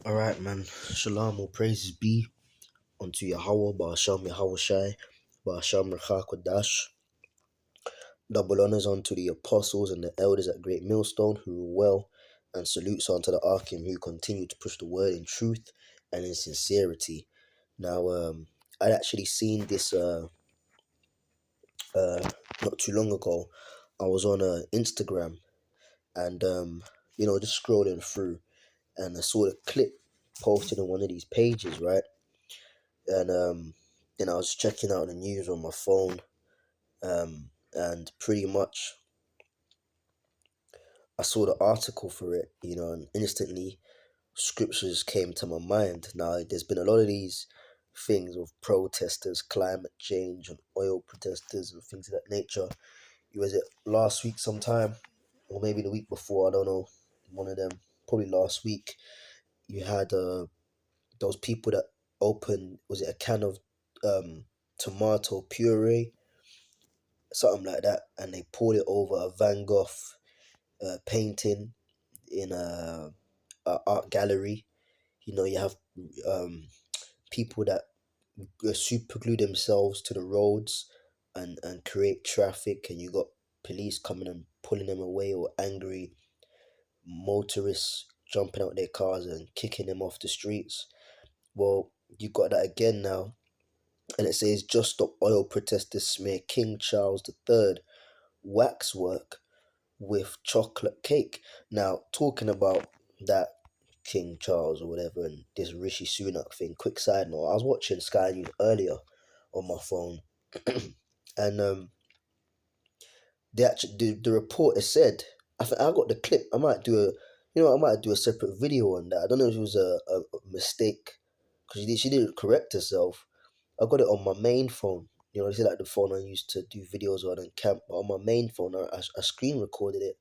All right, man. Shalom, all praises be unto Yahweh, Ba'ashem Yahweh Shai, Ba'ashem Kodash. Double honors unto the apostles and the elders at Great Millstone who rule well, and salutes unto the Archim who continue to push the word in truth and in sincerity. Now, I'd actually seen this not too long ago. I was on Instagram and just scrolling through, and I saw the clip posted on one of these pages, right? And then I was checking out the news on my phone, and pretty much I saw the article for it, and instantly scriptures came to my mind. Now, there's been a lot of these things of protesters, climate change, and oil protesters, and things of that nature. Was it last week sometime, or maybe the week before? I don't know. One of them, probably last week. You had those people that opened, was it a can of tomato puree, something like that, and they poured it over a Van Gogh painting in a art gallery. You have people that super glue themselves to the roads and create traffic, and you got police coming and pulling them away, or angry motorists jumping out their cars and kicking them off the streets. Well, you got that again now, and it says just stop oil protesters smear King Charles III waxwork with chocolate cake. Now, talking about that King Charles or whatever, and this Rishi Sunak thing, quick side note, I was watching Sky News earlier on my phone, and the report has said, I got the clip. I might do a separate video on that. I don't know if it was a mistake, because she didn't correct herself. I got it on my main phone. This is like the phone I used to do videos on camp. But on my main phone, I screen recorded it,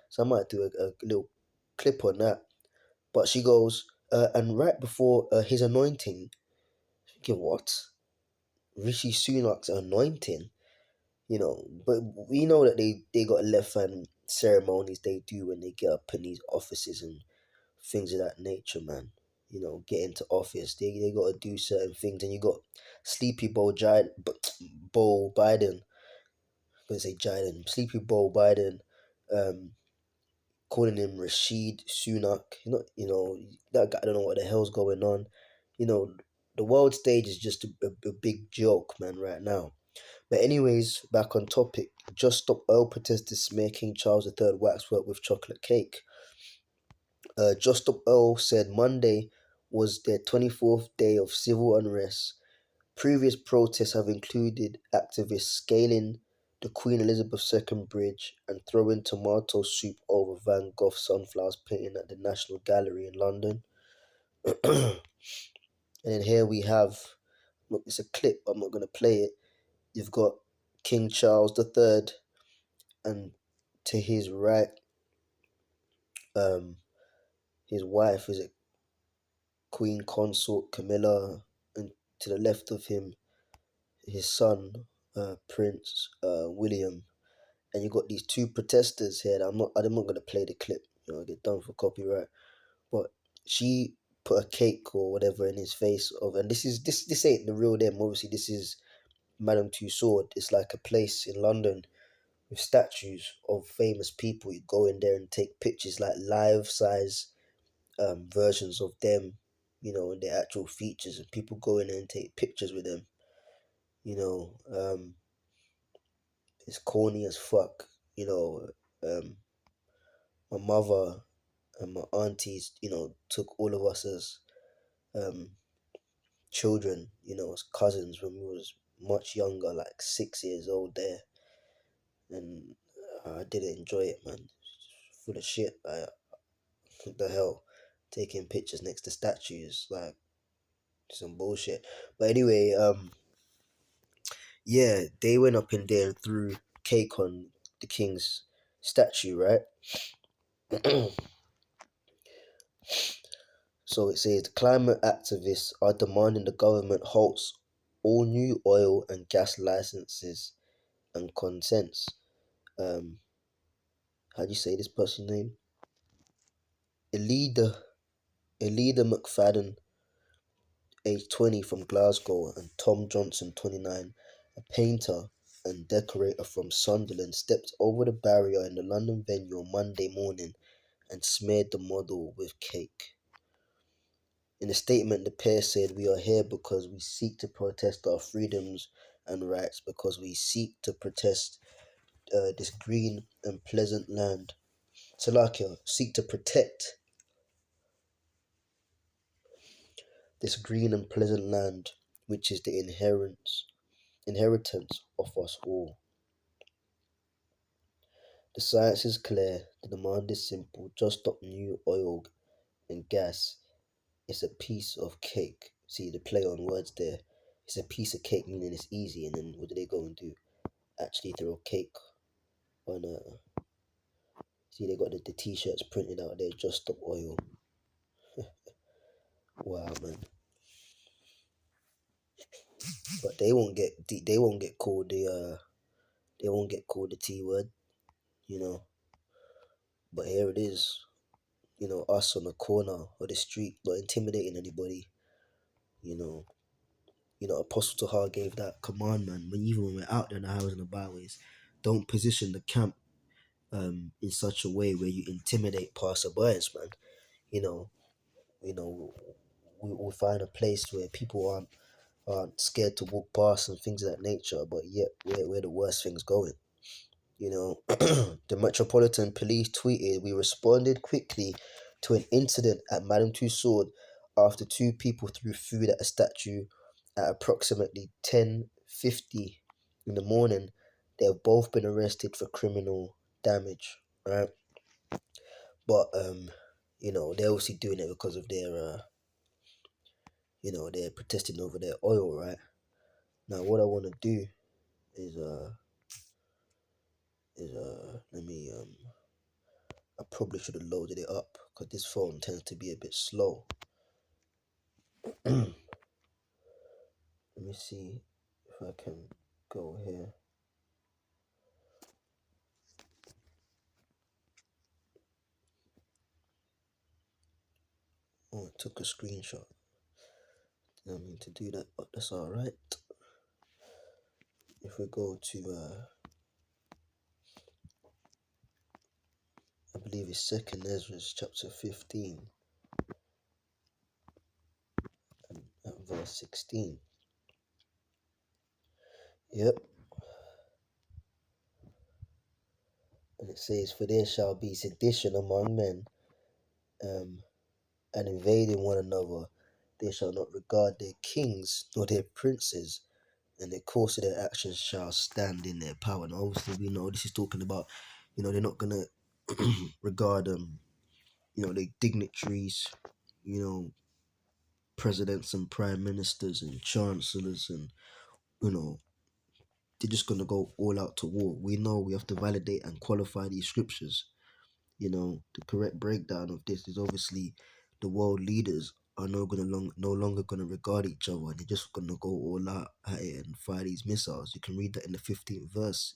so I might do a little clip on that. But she goes, and right before his anointing, thinking, what? Rishi Sunak's anointing? But we know that they got left hand ceremonies they do when they get up in these offices and things of that nature, man. Get into office. They got to do certain things, and you got Sleepy Bo Biden. I'm gonna say Jiden. Sleepy Bo Biden, calling him Rashid Sunak. That guy. I don't know what the hell's going on. The world stage is just a big joke, man, right now. But anyways, back on topic. Just stop oil protesters smear King Charles III waxwork with chocolate cake. Just Stop Oil said Monday was their 24th day of civil unrest. Previous protests have included activists scaling the Queen Elizabeth II Bridge and throwing tomato soup over Van Gogh sunflowers painting at the National Gallery in London. And then here we have, look, it's a clip, I'm not going to play it. You've got King Charles III, and to his right, his wife, is it Queen Consort Camilla, and to the left of him, his son, Prince William. And you got these two protesters here. I'm not gonna play the clip. I get done for copyright. But she put a cake or whatever in his face and this ain't the real them. Obviously, this is Madame Tussauds. It's like a place in London with statues of famous people. You go in there and take pictures, like life size versions of them, and their actual features, and people go in there and take pictures with them. It's corny as fuck. My mother and my aunties, took all of us as children, as cousins when we was much younger, like 6 years old there, and I didn't enjoy it, man. Full of shit. Like, what the hell? Taking pictures next to statues, like some bullshit. But anyway, yeah, they went up in there and threw cake on the king's statue, right? So it says climate activists are demanding the government halts all new oil and gas licenses and consents. How do you say this person's name? Elida Elida McFadden, age 20 from Glasgow, and Tom Johnson, 29, a painter and decorator from Sunderland, stepped over the barrier in the London venue on Monday morning and smeared the model with cake. In a statement, the pair said, "We are here because we seek to protest our freedoms and rights, because we seek to protest this green and pleasant land." Salakia, seek to protect this green and pleasant land, which is the inheritance of us all. The science is clear, the demand is simple. Just stop new oil and gas. It's a piece of cake. See the play on words there. It's a piece of cake, meaning it's easy. And then what do they go and do? Actually throw cake on a. See, they got the t-shirts printed out there. Just stop oil. Wow, man. But they won't get called the T word, you know. But here it is, us on the corner of the street, not intimidating anybody, you know. Apostle Tahar gave that command, man. Even when we're out there in the highways and the byways, don't position the camp in such a way where you intimidate passerbys, man. You know, we'll find a place where people aren't scared to walk past and things of that nature, but yet where the worst things going. The Metropolitan Police tweeted, "We responded quickly to an incident at Madame Tussauds after two people threw food at a statue at approximately 10:50 in the morning. They have both been arrested for criminal damage." Right? But they're obviously doing it because of they're protesting over their oil, right? Now, what I want to do is let me I probably should have loaded it up because this phone tends to be a bit slow. Let me see if I can go here. Oh, I took a screenshot. Didn't mean to do that, but that's alright. If we go to I believe it's 2nd Ezra chapter 15 and verse 16. Yep. And it says, "For there shall be sedition among men, and invading one another. They shall not regard their kings nor their princes, and the course of their actions shall stand in their power." And obviously, we know this is talking about, they're not gonna regard the dignitaries, you know, presidents and prime ministers and chancellors, and you know, they're just gonna go all out to war. We know we have to validate and qualify these scriptures. The correct breakdown of this is obviously the world leaders are no longer going to regard each other, and they're just going to go all out at it and fire these missiles. You can read that in the 15th verse.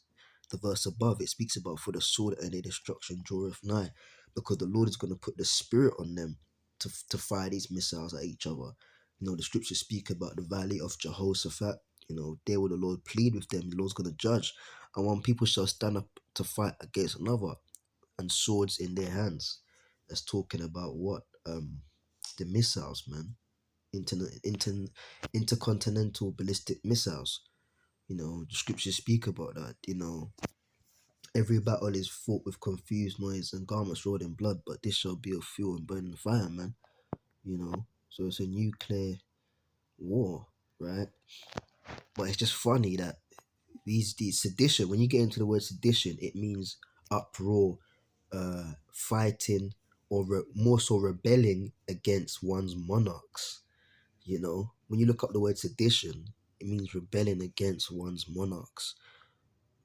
The verse above, it speaks about, "For the sword and their destruction draweth nigh," because the Lord is going to put the spirit on them to fire these missiles at each other. The scriptures speak about the valley of Jehoshaphat. There will the Lord plead with them. The Lord's going to judge. And one people shall stand up to fight against another, and swords in their hands. That's talking about what? The missiles, man. Intercontinental ballistic missiles. The scriptures speak about that. Every battle is fought with confused noise and garments rolled in blood, but this shall be of fuel and burning fire, man. So it's a nuclear war, right? But it's just funny that these sedition, when you get into the word sedition, it means uproar, fighting, or more so rebelling against one's monarchs. When you look up the word sedition, it means rebelling against one's monarchs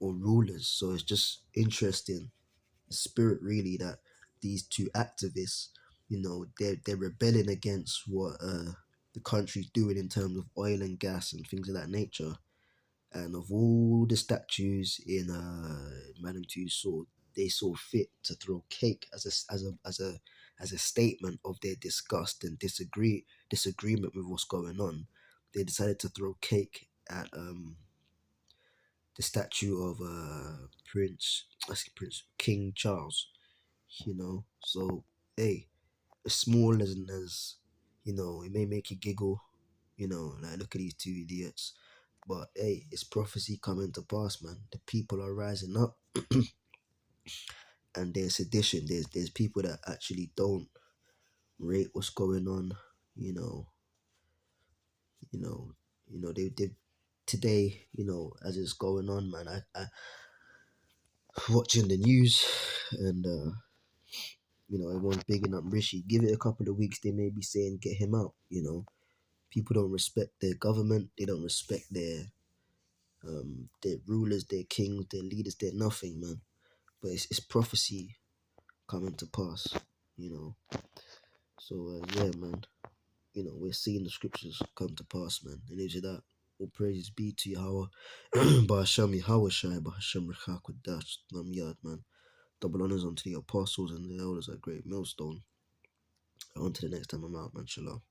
or rulers. So it's just interesting, the spirit really, that these two activists, they're rebelling against what the country's doing in terms of oil and gas and things of that nature. And of all the statues in Madame Tussauds, they saw fit to throw cake as as a statement of their disgust and disagreement with what's going on, they decided to throw cake at the statue of Prince King Charles. So hey, as small as it may make you giggle. Like, look at these two idiots. But hey, it's prophecy coming to pass, man. The people are rising up, and there's sedition. There's people that actually don't rate what's going on. You know, you know, they today. As it's going on, man. I watching the news, and everyone's bigging up Rishi. Give it a couple of weeks, they may be saying get him out. People don't respect their government. They don't respect their rulers, their kings, their leaders. They're nothing, man. But it's prophecy coming to pass. You know. So yeah, man. We're seeing the scriptures come to pass, man. And into that, all praises be to Yahweh, Bahasham Yahweh Shai, Bahasham Rechakudash, Yad, man. Double honors unto the apostles and the elders at Great Millstone. On to the next time I'm out, man. Shalom.